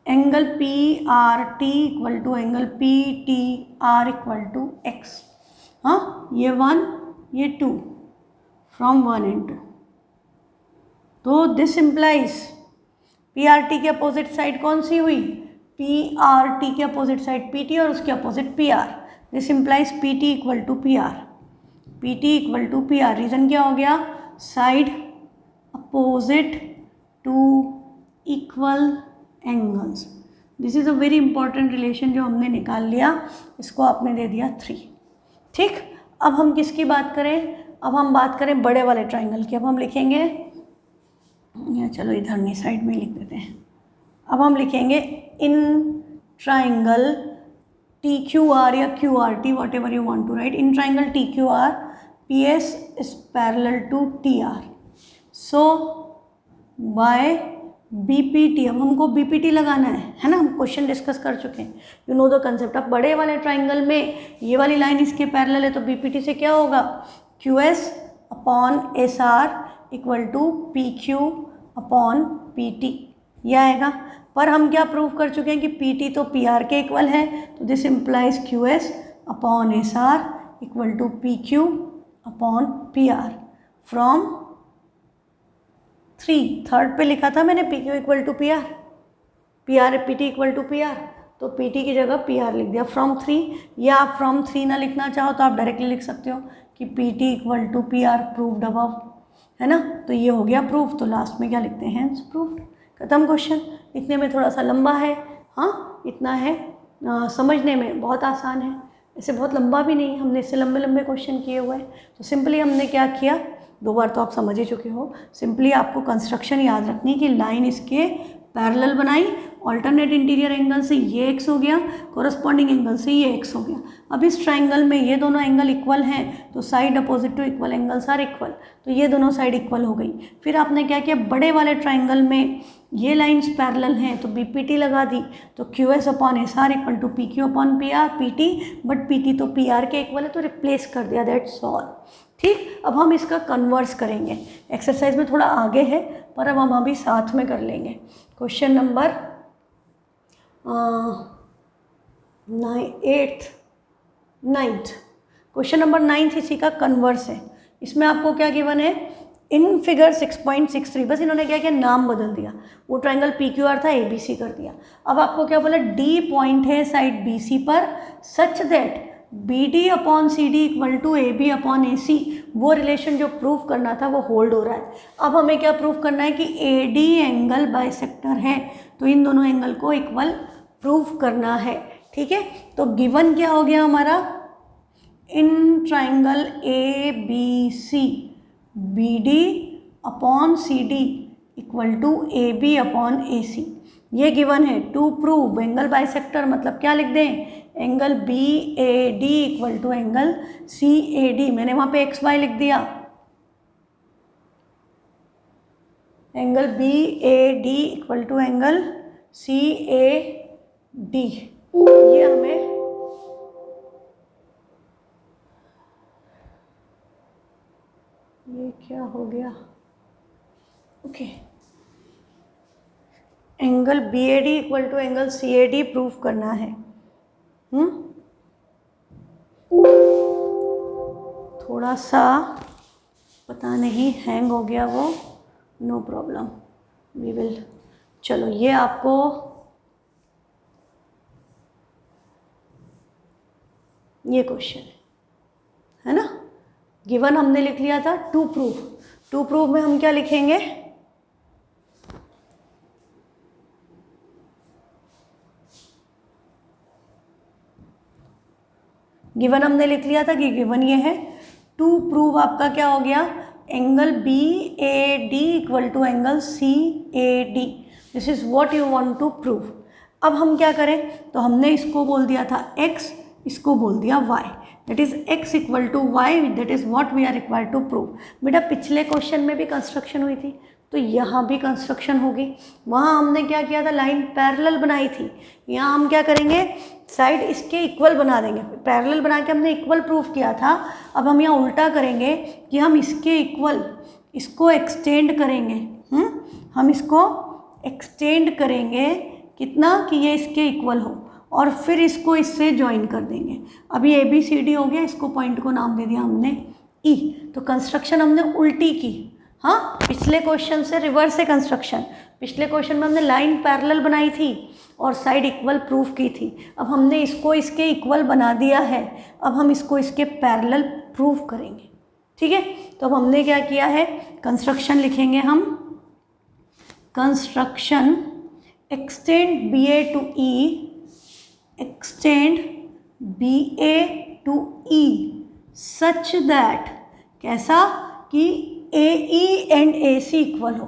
angle P R T equal to angle P T R equal to x, हाँ ये 1 ये 2, फ्रॉम 1 and 2, तो this implies P R T के opposite side कौन सी हुई, पी आर टी के opposite side P T और उसके opposite P R, this implies P T equal to P R, P T equal to P R, reason क्या हो गया, side opposite to equal angles, this is a very important relation जो हमने निकाल लिया, इसको आपने दे दिया 3, ठीक। अब हम किसकी बात करें, अब हम बात करें बड़े वाले ट्राइंगल की। अब हम लिखेंगे, या चलो इधर नहीं साइड में लिख देते हैं, अब हम लिखेंगे in triangle T Q R या Q R T, whatever you want to write, in triangle T Q R P S is parallel to T R, so by B P T, अब हमको B P T लगाना है ना, हम question discuss कर चुके हैं, you know the concept. अब बड़े वाले ट्राइंगल में ये वाली लाइन इसके पैरेलल है, तो बी पी टी से क्या होगा, Q S upon S R equal to P Q upon P T, यह आएगा। पर हम क्या प्रूव कर चुके हैं कि पी टी तो पी आर के इक्वल है, तो this implies Q S upon S R equal to P Q upon P R from 3, third पे लिखा था मैंने P Q equal to P R P T equal to P R, तो P T की जगह P R लिख दिया from 3, या आप फ्रॉम 3 ना लिखना चाहो तो आप डायरेक्टली लिख सकते हो कि P T equal to P R proved above, है ना। तो ये हो गया प्रूफ, तो लास्ट में क्या लिखते हैं, प्रूफ्ड, खत्म क्वेश्चन। इतने में थोड़ा सा लंबा है, हाँ इतना है, समझने में बहुत आसान है, ऐसे बहुत लंबा भी नहीं, हमने इससे लंबे लंबे क्वेश्चन किए हुए हैं। तो सिंपली हमने क्या किया, 2 बार तो आप समझ ही चुके हो। सिंपली आपको कंस्ट्रक्शन याद रखनी कि लाइन इसके पैरेलल बनाई, ऑल्टरनेट इंटीरियर एंगल से ये x हो गया, कोरस्पॉन्डिंग एंगल से ये x हो गया। अब इस ट्राइंगल में ये दोनों एंगल इक्वल हैं तो side opposite to equal angles are equal, तो ये दोनों साइड इक्वल हो गई। फिर आपने क्या किया, बड़े वाले ट्राइंगल में ये लाइंस पैरेलल हैं तो BPT लगा दी, तो QS upon SR equal to PQ upon PR PT, but PT तो PR के इक्वल है तो रिप्लेस कर दिया, दैट्स ऑल। ठीक, अब हम इसका कन्वर्स करेंगे। एक्सरसाइज में थोड़ा आगे है पर अब हम अभी साथ में कर लेंगे। Question number 9th question number 9 इसी का कन्वर्स है। इसमें आपको क्या गिवन है, इन फिगर 6.63, बस इन्होंने क्या किया, नाम बदल दिया। वो ट्राइंगल PQR था ABC कर दिया। अब आपको क्या बोला, D पॉइंट है साइड BC पर such that BD upon CD equal to AB upon AC, वो रिलेशन जो प्रूव करना था वो होल्ड हो रहा है। अब हमें क्या प्रूव करना है कि AD एंगल बाइसेक्टर है, तो इन दोनों एंगल को इक्वल प्रूव करना है। ठीक है, तो गिवन क्या हो गया हमारा, in triangle ABC BD upon CD equal to AB upon AC, ये गिवन है। टू प्रूव एंगल बाइसेक्टर मतलब क्या लिख दें, angle BAD equal to angle CAD, मैंने वहाँ पे XY लिख दिया, angle BAD equal to angle CAD। ये हमें ये क्या हो गया, okay, angle BAD equal to angle CAD proof करना है। थोड़ा सा पता नहीं हैंग हो गया वो, नो प्रॉब्लम, वी विल, चलो ये आपको ये क्वेश्चन है ना, गिवन हमने लिख लिया था टू प्रूफ में हम क्या लिखेंगे, गिवन हमने लिख लिया था कि गिवन ये है। टू प्रूव आपका क्या हो गया, angle BAD equal to angle CAD, this is what you want to prove. अब हम क्या करें, तो हमने इसको बोल दिया था x, इसको बोल दिया y, that is x equal to y, that is what we are required to prove. बेटा पिछले क्वेश्चन में भी कंस्ट्रक्शन हुई थी तो यहाँ भी कंस्ट्रक्शन होगी। वहाँ हमने क्या किया था, लाइन पैरेलल बनाई थी, यहाँ हम क्या करेंगे, साइड इसके इक्वल बना देंगे। पैरेलल बना के हमने इक्वल प्रूफ किया था, अब हम यहाँ उल्टा करेंगे कि हम इसके इक्वल इसको एक्सटेंड करेंगे। हम इसको एक्सटेंड करेंगे कितना, कि ये इसके इक्वल हो, और फिर इसको इससे ज्वाइन कर देंगे। अभी ABCD हो गया, इसको पॉइंट को नाम दे दिया हमने E, तो कंस्ट्रक्शन हमने उल्टी की। हाँ, पिछले क्वेश्चन से रिवर्स है कंस्ट्रक्शन। पिछले क्वेश्चन में हमने लाइन पैरेलल बनाई थी और साइड इक्वल प्रूफ की थी, अब हमने इसको इसके इक्वल बना दिया है, अब हम इसको इसके पैरेलल प्रूफ करेंगे। ठीक है, तो अब हमने क्या किया है, कंस्ट्रक्शन लिखेंगे हम, construction extend BA to E, extend BA to E such that, कैसा, कि AE एंड AC इक्वल हो,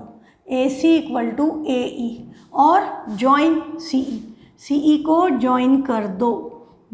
AC इक्वल टू AE, और जॉइन CE को जॉइन कर दो।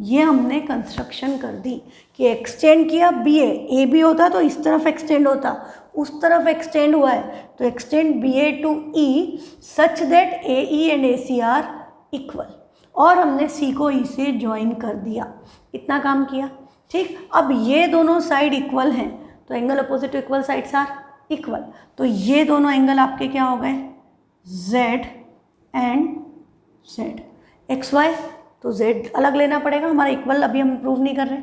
ये हमने कंस्ट्रक्शन कर दी कि एक्सटेंड किया BA, AB होता तो इस तरफ एक्सटेंड होता, उस तरफ एक्सटेंड हुआ है तो extend BA to E such that AE and AC are equal, और हमने C को E से ज्वाइन कर दिया। इतना काम किया। ठीक, अब ये दोनों साइड इक्वल हैं तो angle opposite to equal sides are equal, तो ये दोनों एंगल आपके क्या हो गए, Z एंड Z। XY तो Z अलग लेना पड़ेगा, हमारा इक्वल अभी हम प्रूव नहीं कर रहे।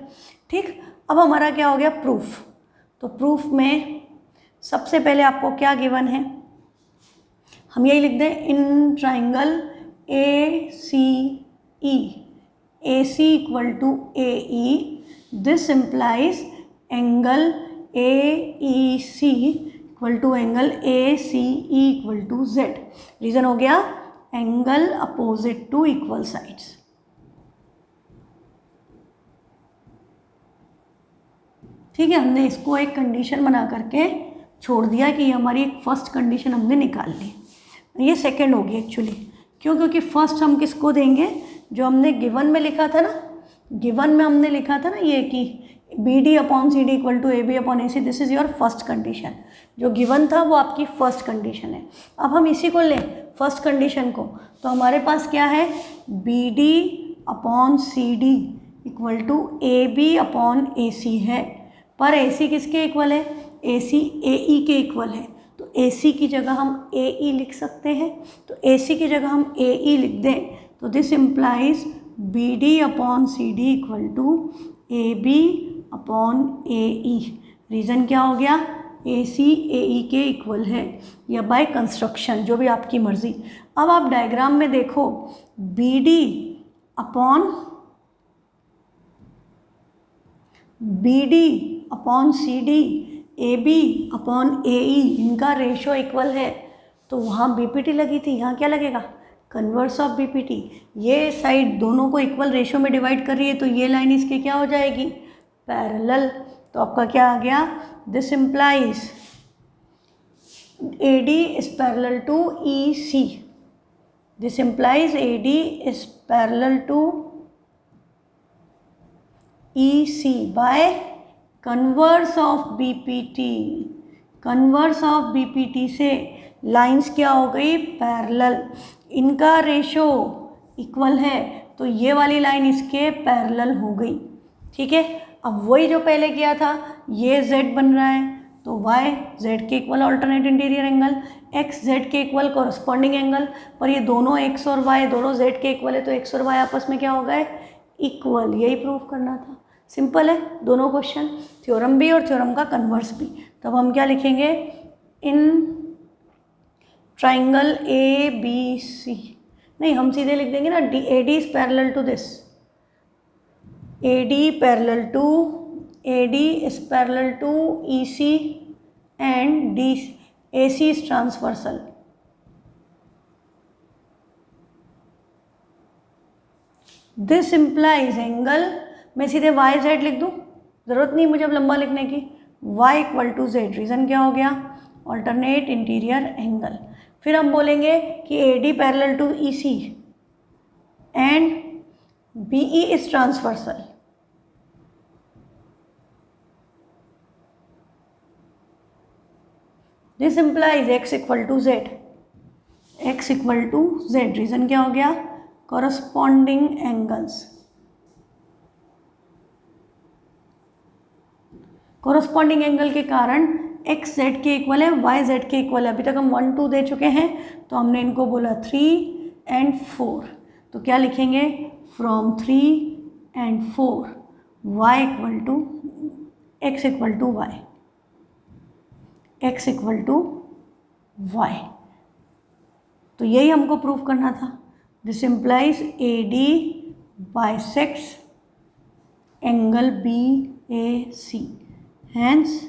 ठीक, अब हमारा क्या हो गया, प्रूफ। तो प्रूफ में सबसे पहले आपको क्या गिवन है, हम यही लिख दें, in triangle AC equal to AE, this implies angle AEC equal to angle ACE equal to Z। Reason हो गया angle opposite to equal sides. ठीक है, हमने इसको एक कंडीशन बना करके छोड़ दिया कि ये हमारी एक फर्स्ट कंडीशन हमने निकाल ली, ये सेकंड होगी एक्चुअली। क्यों? क्योंकि फर्स्ट हम किसको देंगे, जो हमने गिवन में लिखा था ना, गिवन में हमने लिखा था ना ये कि BD upon CD equal to AB upon AC, this is your first condition. जो गिवन था वो आपकी फर्स्ट कंडीशन है। अब हम इसी को लें फर्स्ट कंडीशन को, तो हमारे पास क्या है, BD upon CD equal to AB upon AC है। पर AC किसके इक्वल है, AC AE के इक्वल है। तो AC की जगह हम AE लिख सकते हैं, तो AC की जगह हम AE लिख दें, तो this implies BD upon CD equal to AB upon AE। Reason क्या हो गया, AC AE के इक्वल है, या बाय कंस्ट्रक्शन, जो भी आपकी मर्ज़ी। अब आप डायग्राम में देखो, BD upon CD, AB upon AE, इनका रेशो इक्वल है, तो वहाँ BPT लगी थी, यहाँ क्या लगेगा, कन्वर्स ऑफ BPT। ये साइड दोनों को इक्वल रेशो में डिवाइड कर रही है, तो ये लाइन इसके क्या हो जाएगी, पैरेलल। तो आपका क्या आ गया, this implies AD is parallel to EC, this implies AD is parallel to EC by converse of BPT। Converse of BPT से लाइंस क्या हो गई, पैरेलल, इनका रेशो इक्वल है, तो ये वाली लाइन इसके पैरेलल हो गई। ठीक है, अब वही जो पहले किया था, ये Z बन रहा है, तो Y Z के equal alternate interior angle, X Z के इक्वल कॉरस्पॉन्डिंग एंगल, पर ये दोनों X और Y दोनों Z के इक्वल है, तो X और Y आपस में क्या हो गए, इक्वल। यही प्रूव करना था, सिंपल है दोनों क्वेश्चन, थ्योरम भी और थ्योरम का कन्वर्स भी। तब हम क्या लिखेंगे, इन ट्राइंगल ABC, नहीं हम सीधे लिख देंगे ना, AD is parallel to this, AD parallel to, AD is parallel to EC and AC is transversal. This implies angle, मैं सीधे YZ लिख दूँ, ज़रूरत नहीं मुझे अब लंबा लिखने की, Y equal to Z। Reason क्या हो गया, ऑल्टरनेट इंटीरियर एंगल। फिर हम बोलेंगे कि AD parallel to EC and BE is transversal. This implies X equal to Z, X equal to Z। Reason क्या हो गया, कॉरस्पॉन्डिंग एंगल्स। कॉरस्पॉन्डिंग एंगल के कारण X Z के इक्वल है, Y Z के इक्वल है। अभी तक हम 1 2 दे चुके हैं, तो हमने इनको बोला 3 एंड 4, तो क्या लिखेंगे, from 3 and 4 Y equal to X equal to Y, X equal to Y। तो यही हमको प्रूव करना था। This implies AD bisects angle BAC, hence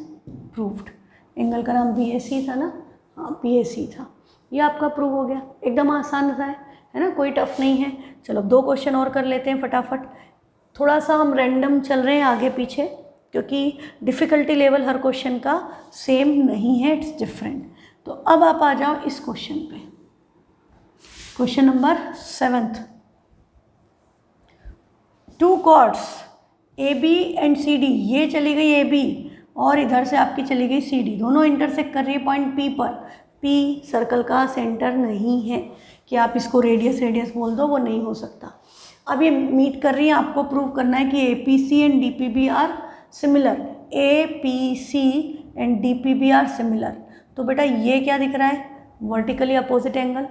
proved. Angle का नाम BAC था ना, हाँ BAC था। ये आपका प्रूव हो गया, एकदम आसान सा है ना, कोई टफ नहीं है। चलो 2 क्वेश्चन और कर लेते हैं फटाफट। थोड़ा सा हम रैंडम चल रहे हैं आगे पीछे, क्योंकि डिफ़िकल्टी लेवल हर क्वेश्चन का सेम नहीं है, इट्स डिफरेंट। तो अब आप आ जाओ इस क्वेश्चन पे, question number 7। 2 chords AB and CD, ये चली गई AB और इधर से आपकी चली गई CD, दोनों इंटरसेक्ट कर रही है पॉइंट P पर। P सर्कल का सेंटर नहीं है कि आप इसको रेडियस बोल दो, वो नहीं हो सकता। अब ये मीट कर रही है, आपको प्रूव करना है कि APC and DPB are similar, APC and DPB are similar. तो बेटा ये क्या दिख रहा है, वर्टिकली अपोजिट एंगल।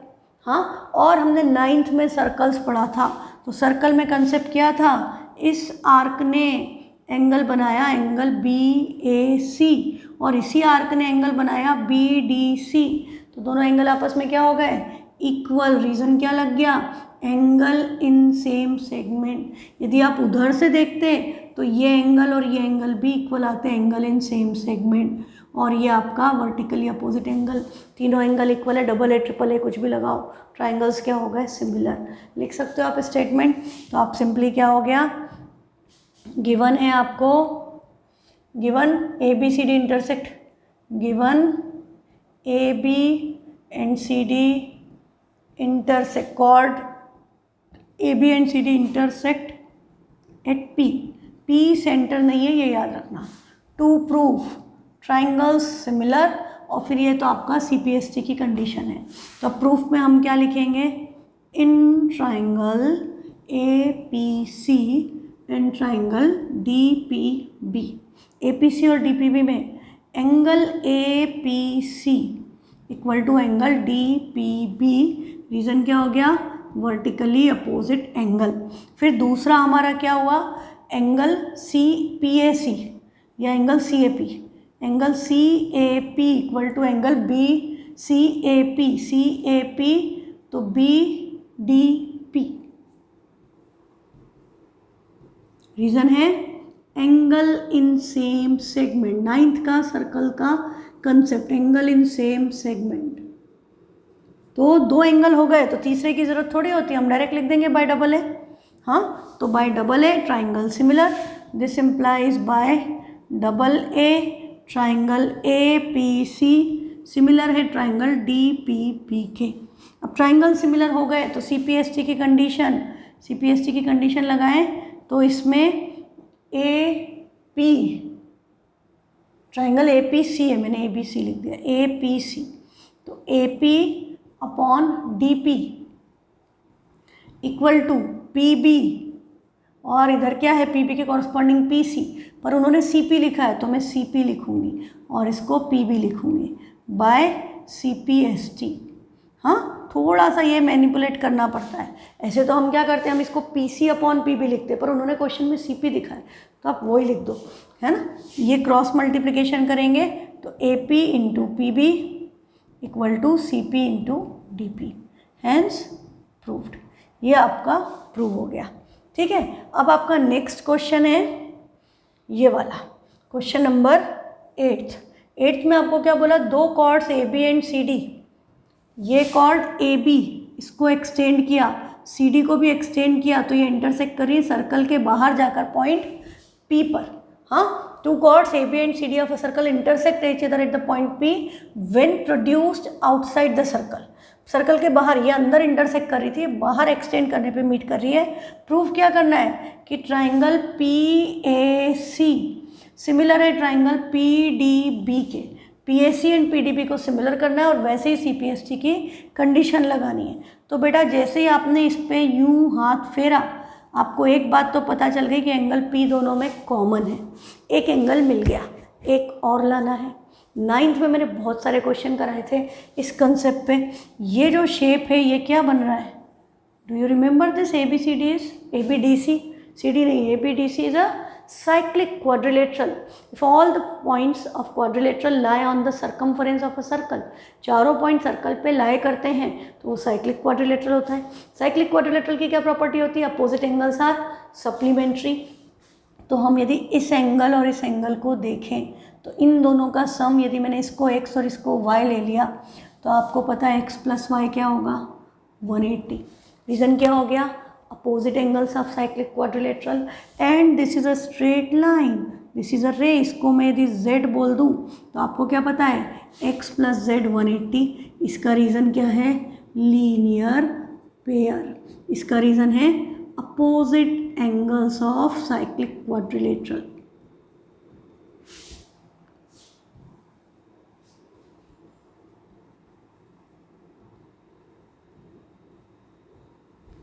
हाँ, और हमने 9th में सर्कल्स पढ़ा था, तो सर्कल में कंसेप्ट क्या था, इस आर्क ने एंगल बनाया एंगल BAC और इसी आर्क ने एंगल बनाया BDC, तो दोनों एंगल आपस में क्या हो गए, इक्वल। रीज़न क्या लग गया, एंगल इन सेम सेगमेंट। यदि आप उधर से देखते तो ये एंगल और ये एंगल भी इक्वल आते हैं, एंगल इन सेम सेगमेंट। और ये आपका वर्टिकली अपोजिट एंगल, तीनों एंगल इक्वल है, डबल ए ट्रिपल ए कुछ भी लगाओ, ट्राइंगल्स क्या हो गए, सिमिलर। लिख सकते हो आप स्टेटमेंट। तो आप सिंपली क्या हो गया, गिवन है आपको, given ABCD intersect given A B and C D intersect, chord A B and C D intersect at P, P centre नहीं है ये याद रखना, टू प्रूव ट्राइंगल्स सिमिलर, और फिर ये तो आपका CPST की कंडीशन है। तो अब प्रूफ में हम क्या लिखेंगे, in triangle APC and triangle DPB, APC और DPB में angle APC equal to angle DPB, reason क्या हो गया, वर्टिकली अपोजिट एंगल। फिर दूसरा हमारा क्या हुआ, एंगल CPAC या angle CAP, angle CAP equal to angle BCAP, CAP तो BDP, रीज़न है angle in same segment, 9th का सर्कल का concept, angle in same segment. तो 2 एंगल हो गए तो तीसरे की ज़रूरत थोड़ी होती है, हम डायरेक्ट लिख देंगे बाय डबल ए। हाँ, तो bye double A triangle similar, this implies bye double A triangle APC similar है ट्राइंगल DPP के। अब ट्राइंगल सिमिलर हो गए तो CPST की कंडीशन लगाएं, तो इसमें AP ट्राइंगल APC है, मैंने ABC लिख दिया, APC, तो AP upon DP equal to PB, और इधर क्या है PB के कॉरस्पॉन्डिंग PC, पर उन्होंने CP लिखा है तो मैं CP लिखूँगी और इसको PB लिखूँगी बाय CPST। हाँ, थोड़ा सा ये मैनिपुलेट करना पड़ता है, ऐसे तो हम क्या करते हैं, हम इसको PC अपॉन PB लिखते हैं, पर उन्होंने क्वेश्चन में CP दिखा है तो आप वही लिख दो, है ना। ये क्रॉस मल्टीप्लिकेशन करेंगे तो AP into PB equal to CP into DP, hence proved. ये आपका प्रूव हो गया, ठीक है। अब आपका नेक्स्ट क्वेश्चन है ये वाला, क्वेश्चन नंबर 8th में आपको क्या बोला, 2 कॉर्ड्स AB एंड CD, ये कॉर्ड AB इसको एक्सटेंड किया, CD को भी एक्सटेंड किया, तो ये इंटरसेक्ट कर रही है सर्कल के बाहर जाकर पॉइंट P पर। हाँ, 2 chords AB and CD of a circle intersect each other at the point P when produced outside the circle। Circle के बाहर, ये अंदर इंटरसेक्ट कर रही थी, बाहर एक्सटेंड करने पे मीट कर रही है। प्रूफ क्या करना है कि ट्राइंगल PAC सिमिलर है ट्राइंगल PDB के, PAC एंड PDB को सिमिलर करना है और वैसे ही CPST की कंडीशन लगानी है। तो बेटा जैसे ही आपने इस पर यूँ हाथ फेरा, आपको एक बात तो पता चल गई कि एंगल P दोनों में कॉमन है, एक एंगल मिल गया, एक और लाना है। 9th में मैंने बहुत सारे क्वेश्चन कराए थे इस कंसेप्ट पे। ये जो शेप है ये क्या बन रहा है, do you remember this, ABDC, CD नहीं, ABDC is a cyclic quadrilateral if all the points of quadrilateral lie on the circumference of a circle, चारों पॉइंट सर्कल पे लाई करते हैं तो वो साइक्लिक क्वाड्रिलेटरल होता है। साइक्लिक क्वाड्रिलेटरल की क्या प्रॉपर्टी होती है, अपोजिट एंगल्स आर सप्लीमेंट्री। तो हम यदि इस एंगल और इस एंगल को देखें तो इन दोनों का सम, यदि मैंने इसको x और इसको y ले लिया तो आपको पता है x प्लस वाई क्या होगा, 180। रीज़न क्या हो गया, opposite angles of cyclic quadrilateral and this is a straight line, this is a ray। इसको मैं यदि z बोल दूँ तो आपको क्या पता है, x प्लस z 180। इसका रीज़न क्या है, लीनियर पेयर। इसका रीज़न है opposite angles of cyclic quadrilateral।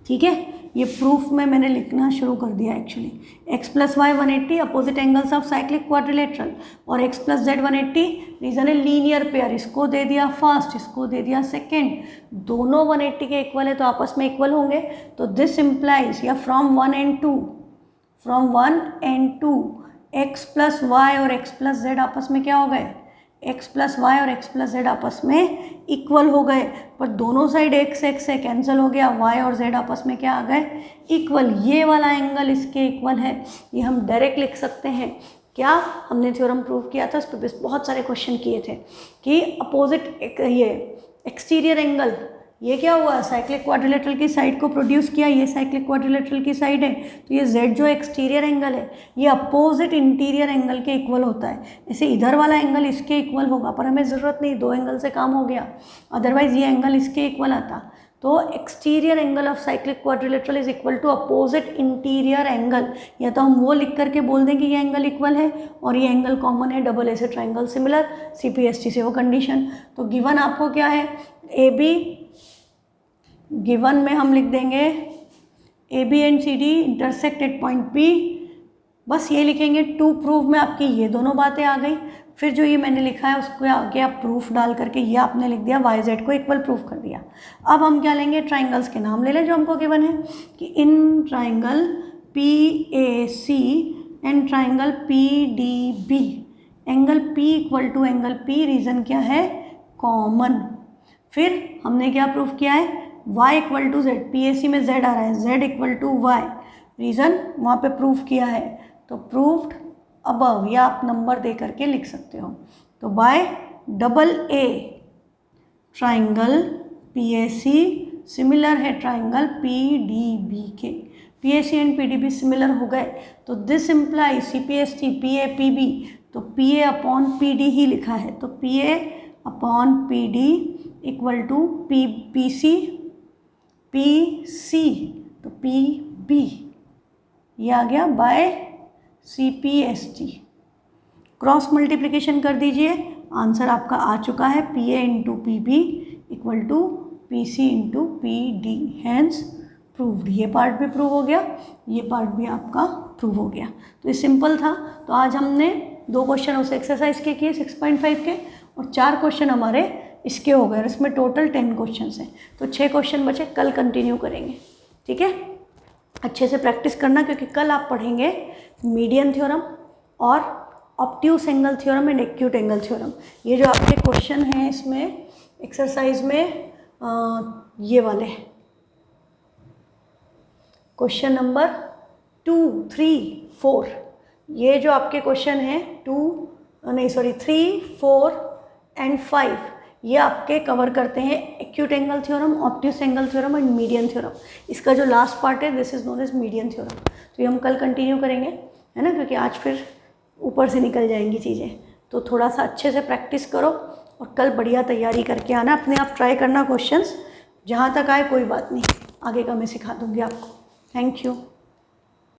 ठीक है, ये प्रूफ में मैंने लिखना शुरू कर दिया actually. x plus y 180 opposite angles of cyclic quadrilateral और x प्लस जेड 180 रीजन है लीनियर पेयर। इसको दे दिया फर्स्ट, इसको दे दिया सेकेंड, दोनों 180 के इक्वल है तो आपस में इक्वल होंगे। तो दिस इम्प्लाइज या from 1 and 2 x plus y और x प्लस जेड आपस में क्या हो गए, x प्लस वाई और x प्लस जेड आपस में इक्वल हो गए। पर दोनों साइड x से कैंसिल हो गया, y और z आपस में क्या आ गए, इक्वल। ये वाला एंगल इसके इक्वल है, ये हम डायरेक्ट लिख सकते हैं। क्या हमने थ्योरम प्रूव किया था, इस पर बहुत सारे क्वेश्चन किए थे कि अपोजिट ये एक्सटीरियर एंगल ये क्या हुआ, साइक्लिक क्वाड्रिलेटरल की साइड को प्रोड्यूस किया, ये साइक्लिक क्वाड्रिलेटरल की साइड है, तो ये z जो एक्सटीरियर एंगल है ये अपोजिट इंटीरियर एंगल के इक्वल होता है। इसे इधर वाला एंगल इसके इक्वल होगा, पर हमें ज़रूरत नहीं, 2 एंगल से काम हो गया, अदरवाइज ये एंगल इसके इक्वल आता। तो exterior angle of cyclic quadrilateral is equal to opposite interior angle, या तो हम वो लिख करके बोल दें कि ये एंगल इक्वल है और ये एंगल कॉमन है, डबल ऐसे ट्राइंगल सिमिलर, CPST से वो कंडीशन। तो गिवन आपको क्या है, AB, गिवन में हम लिख देंगे AB and CD intersect at point P, बस ये लिखेंगे। टू प्रूव में आपकी ये दोनों बातें आ गई। फिर जो ये मैंने लिखा है उसको आगे आप प्रूफ डाल करके ये आपने लिख दिया, YZ को इक्वल प्रूफ कर दिया। अब हम क्या लेंगे, ट्राइंगल्स के नाम ले लें जो हमको गिवन है कि in triangle PAC and triangle PDB, angle P equal to angle P, reason क्या है, कॉमन। फिर हमने क्या प्रूफ किया है, y equal to z, PAC में z आ रहा है, z equal to y, reason वहाँ पे प्रूफ किया है, तो प्रूफ्ड अबव, या आप नंबर दे करके लिख सकते हो। तो by AA triangle PAC similar है ट्राइंगल PDB के, PAC एंड PDB सिमिलर हो गए, तो this imply CPST PA PB, तो PA अपॉन PD ही लिखा है, तो PA upon PD equal to PC तो PB, ये आ गया बाय CPST। क्रॉस मल्टीप्लिकेशन कर दीजिए, आंसर आपका आ चुका है PA into PB equal to PC into PD, hence proved. ये पार्ट भी प्रूव हो गया, ये पार्ट भी आपका प्रूव हो गया। तो ये सिंपल था। तो आज हमने 2 क्वेश्चन उस एक्सरसाइज के किए 6.5 के, और 4 क्वेश्चन हमारे इसके हो गए, और इसमें टोटल 10 क्वेश्चन हैं। तो 6 क्वेश्चन बचे, कल कंटिन्यू करेंगे, ठीक है। अच्छे से प्रैक्टिस करना, क्योंकि कल आप पढ़ेंगे मीडियन थ्योरम और obtuse angle theorem and acute angle theorem. ये जो आपके क्वेश्चन हैं इसमें एक्सरसाइज में ये वाले क्वेश्चन नंबर 2, 3, 4, ये जो आपके क्वेश्चन हैं 3, 4 एंड 5, ये आपके कवर करते हैं acute angle theorem, obtuse angle theorem and median theorem. इसका जो लास्ट पार्ट है this is known as median theorem. तो ये हम कल कंटिन्यू करेंगे, है ना, क्योंकि आज फिर ऊपर से निकल जाएंगी चीज़ें। तो थोड़ा सा अच्छे से प्रैक्टिस करो और कल बढ़िया तैयारी करके आना, अपने आप ट्राई करना क्वेश्चंस, जहाँ तक आए कोई बात नहीं, आगे का मैं सिखा दूँगी आपको। Thank you.